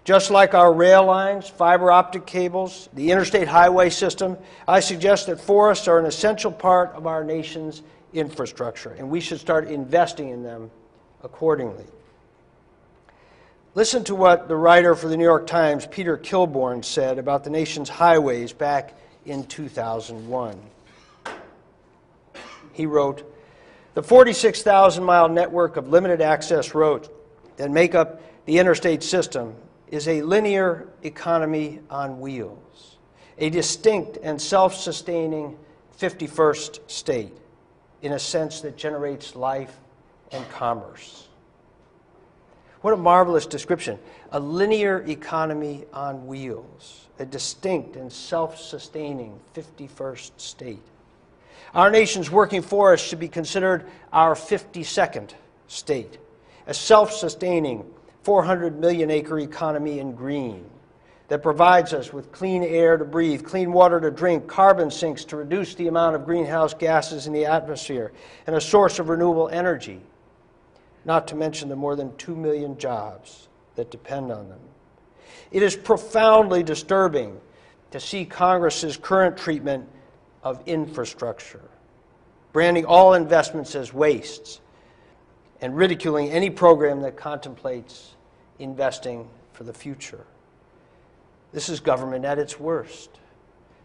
Just like our rail lines, fiber optic cables, the interstate highway system, I suggest that forests are an essential part of our nation's infrastructure, and we should start investing in them accordingly. Listen to what the writer for the New York Times, Peter Kilbourne, said about the nation's highways back in 2001. He wrote, "The 46,000-mile network of limited access roads that make up the interstate system is a linear economy on wheels, a distinct and self-sustaining 51st state, in a sense that generates life and commerce." What a marvelous description. A linear economy on wheels, a distinct and self-sustaining 51st state. Our nation's working forests should be considered our 52nd state, a self-sustaining 400 million acre economy in green that provides us with clean air to breathe, clean water to drink, carbon sinks to reduce the amount of greenhouse gases in the atmosphere, and a source of renewable energy, not to mention the more than 2 million jobs that depend on them. It is profoundly disturbing to see Congress's current treatment of infrastructure, branding all investments as wastes and ridiculing any program that contemplates investing for the future. This is government at its worst.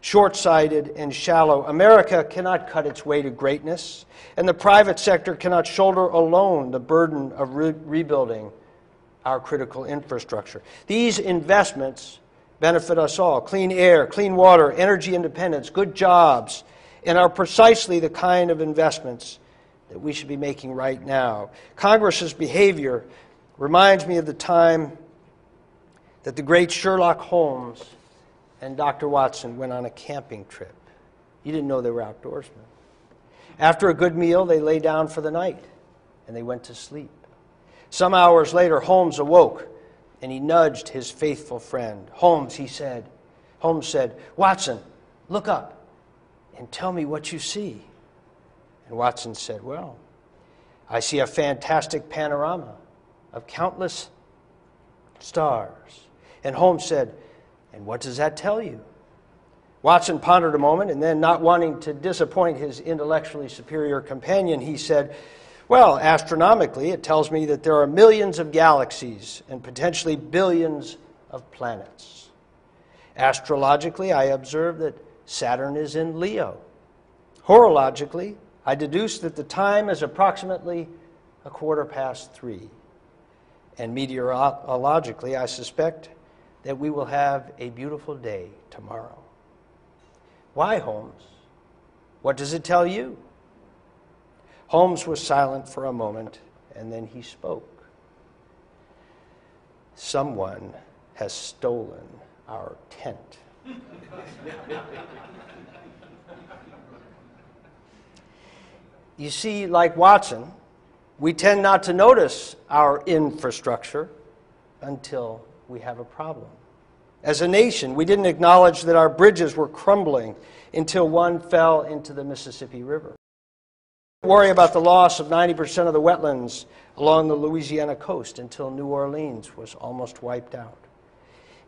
Short-sighted and shallow. America cannot cut its way to greatness, and the private sector cannot shoulder alone the burden of rebuilding our critical infrastructure. These investments benefit us all. Clean air, clean water, energy independence, good jobs, and are precisely the kind of investments that we should be making right now. Congress's behavior reminds me of the time that the great Sherlock Holmes and Dr. Watson went on a camping trip. You didn't know they were outdoorsmen. After a good meal, they lay down for the night, and they went to sleep. Some hours later, Holmes awoke, and he nudged his faithful friend. Holmes said, "Watson, look up and tell me what you see." And Watson said, "Well, I see a fantastic panorama of countless stars." And Holmes said, "And what does that tell you?" Watson pondered a moment, and then, not wanting to disappoint his intellectually superior companion, he said, "Well, astronomically, it tells me that there are millions of galaxies and potentially billions of planets. Astrologically, I observe that Saturn is in Leo. Horologically, I deduce that the time is approximately 3:15. And meteorologically, I suspect that we will have a beautiful day tomorrow." Why, Holmes? What does it tell you? Holmes was silent for a moment, and then he spoke. "Someone has stolen our tent." You see, like Watson, we tend not to notice our infrastructure until we have a problem. As a nation, we didn't acknowledge that our bridges were crumbling until one fell into the Mississippi River. We didn't worry about the loss of 90% of the wetlands along the Louisiana coast until New Orleans was almost wiped out.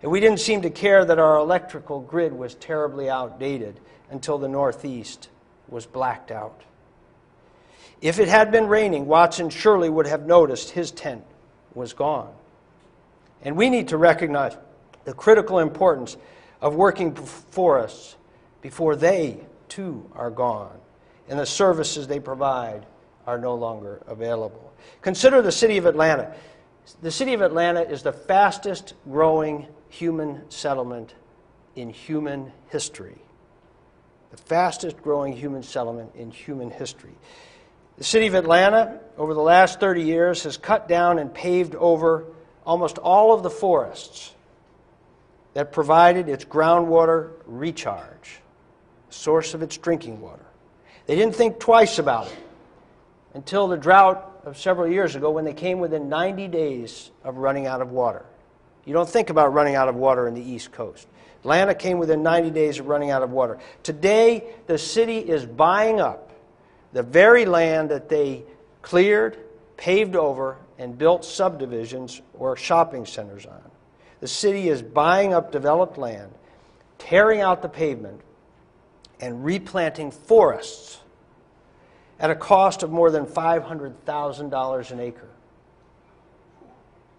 And we didn't seem to care that our electrical grid was terribly outdated until the Northeast was blacked out. If it had been raining, Watson surely would have noticed his tent was gone. And we need to recognize the critical importance of working forests before they, too, are gone and the services they provide are no longer available. Consider the city of Atlanta. The city of Atlanta is the fastest growing human settlement in human history. The fastest growing human settlement in human history. The city of Atlanta, over the last 30 years, has cut down and paved over almost all of the forests that provided its groundwater recharge, the source of its drinking water. They didn't think twice about it until the drought of several years ago when they came within 90 days of running out of water. You don't think about running out of water in the East Coast. Atlanta came within 90 days of running out of water. Today, the city is buying up the very land that they cleared, paved over, and built subdivisions or shopping centers on. The city is buying up developed land, tearing out the pavement, and replanting forests at a cost of more than $500,000 an acre.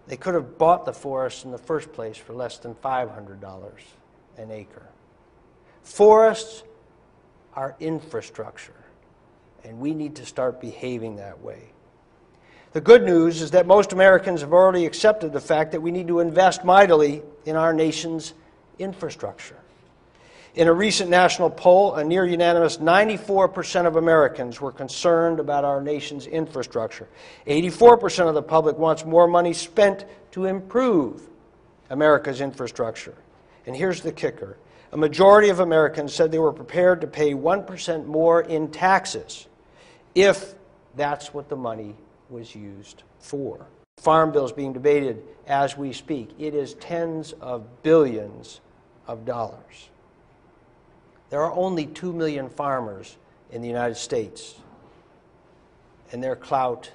They could have bought the forest in the first place for less than $500 an acre. Forests are infrastructure, and we need to start behaving that way. The good news is that most Americans have already accepted the fact that we need to invest mightily in our nation's infrastructure. In a recent national poll, a near unanimous 94% of Americans were concerned about our nation's infrastructure. 84% of the public wants more money spent to improve America's infrastructure. And here's the kicker. A majority of Americans said they were prepared to pay 1% more in taxes if that's what the money was used for. Farm bill is being debated as we speak. It is tens of billions of dollars. There are only 2 million farmers in the United States, and their clout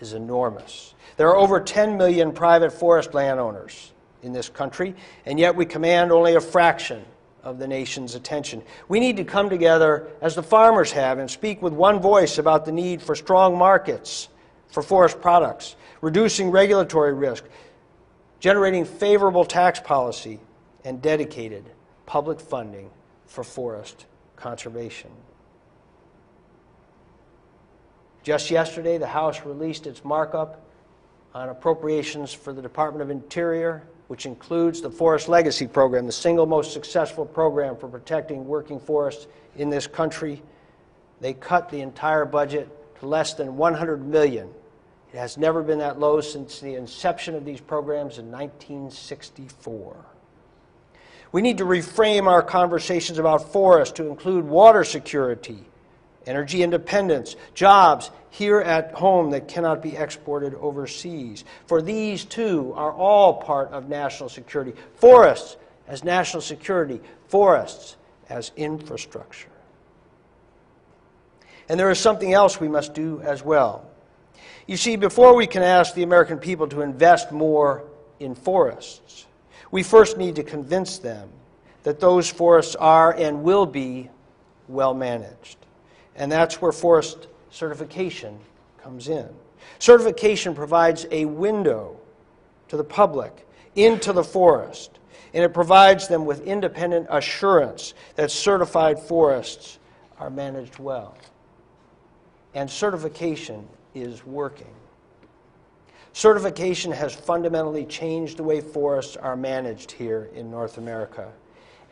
is enormous. There are over 10 million private forest landowners in this country, and yet we command only a fraction of the nation's attention. We need to come together as the farmers have and speak with one voice about the need for strong markets for forest products, reducing regulatory risk, generating favorable tax policy, and dedicated public funding for forest conservation. Just yesterday, the House released its markup on appropriations for the Department of Interior, which includes the Forest Legacy Program, the single most successful program for protecting working forests in this country. They cut the entire budget to less than $100 million. It has never been that low since the inception of these programs in 1964. We need to reframe our conversations about forests to include water security, energy independence, jobs here at home that cannot be exported overseas. For these, too, are all part of national security. Forests as national security, forests as infrastructure. And there is something else we must do as well. You see, before we can ask the American people to invest more in forests, we first need to convince them that those forests are and will be well managed. And that's where forest certification comes in. Certification provides a window to the public into the forest, and it provides them with independent assurance that certified forests are managed well. And certification is working. Certification has fundamentally changed the way forests are managed here in North America.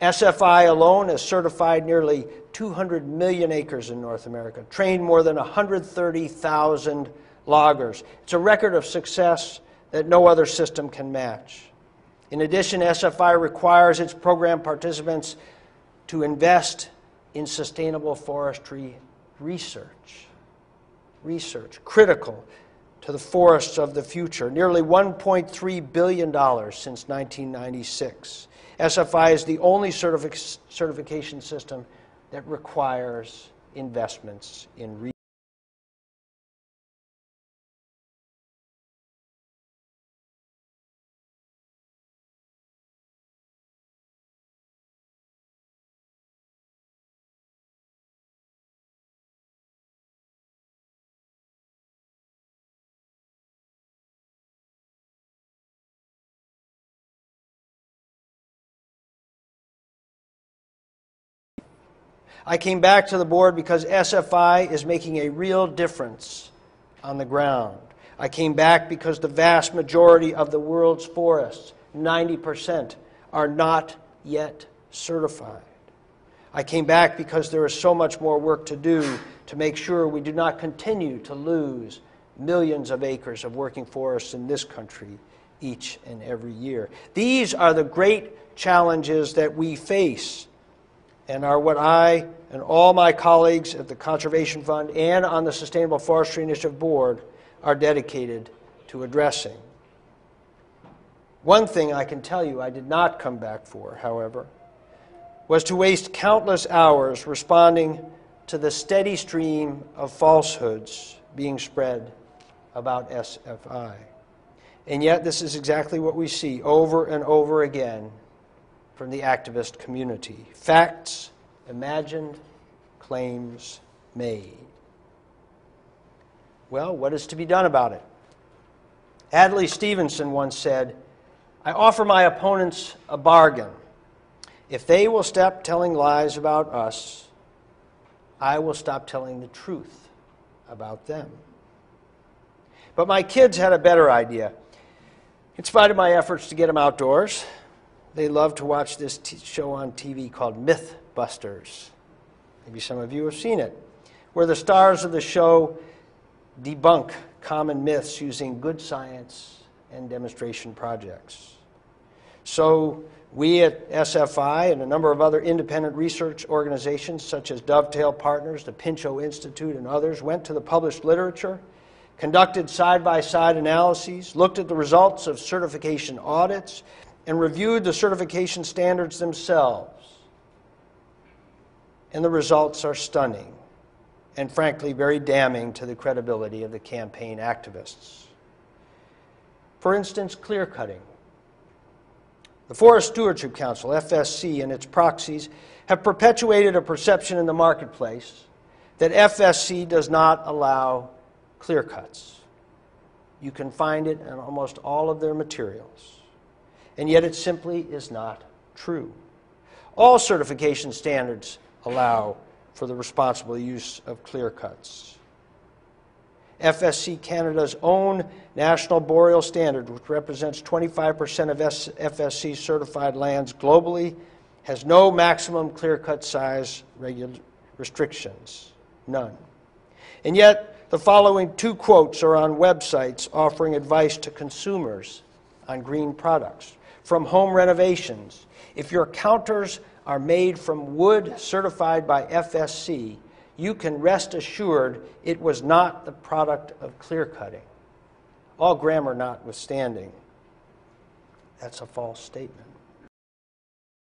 SFI alone has certified nearly 200 million acres in North America, trained more than 130,000 loggers. It's a record of success that no other system can match. In addition, SFI requires its program participants to invest in sustainable forestry research. Critical to the forests of the future, nearly $1.3 billion since 1996. SFI is the only certification system that requires investments in research. I came back to the board because SFI is making a real difference on the ground. I came back because the vast majority of the world's forests, 90%, are not yet certified. I came back because there is so much more work to do to make sure we do not continue to lose millions of acres of working forests in this country each and every year. These are the great challenges that we face and are what I and all my colleagues at the Conservation Fund and on the Sustainable Forestry Initiative Board are dedicated to addressing. One thing I can tell you I did not come back for, however, was to waste countless hours responding to the steady stream of falsehoods being spread about SFI. And yet this is exactly what we see over and over again from the activist community. Facts imagined, claims made. Well, what is to be done about it? Adlai Stevenson once said, "I offer my opponents a bargain. If they will stop telling lies about us, I will stop telling the truth about them." But my kids had a better idea. In spite of my efforts to get them outdoors, they love to watch this show on TV called Mythbusters. Maybe some of you have seen it, where the stars of the show debunk common myths using good science and demonstration projects. So we at SFI and a number of other independent research organizations such as Dovetail Partners, the Pinchot Institute, and others went to the published literature, conducted side-by-side analyses, looked at the results of certification audits, and reviewed the certification standards themselves. And the results are stunning and frankly very damning to the credibility of the campaign activists. For instance, clear cutting. The Forest Stewardship Council, FSC, and its proxies have perpetuated a perception in the marketplace that FSC does not allow clear cuts. You can find it in almost all of their materials. And yet it simply is not true. All certification standards allow for the responsible use of clear cuts. FSC Canada's own National Boreal Standard, which represents 25% of FSC certified lands globally, has no maximum clear-cut size restrictions, none. And yet, the following two quotes are on websites offering advice to consumers on green products. From Home Renovations, if your counters are made from wood certified by FSC, you can rest assured it was not the product of clear cutting. All grammar notwithstanding, that's a false statement.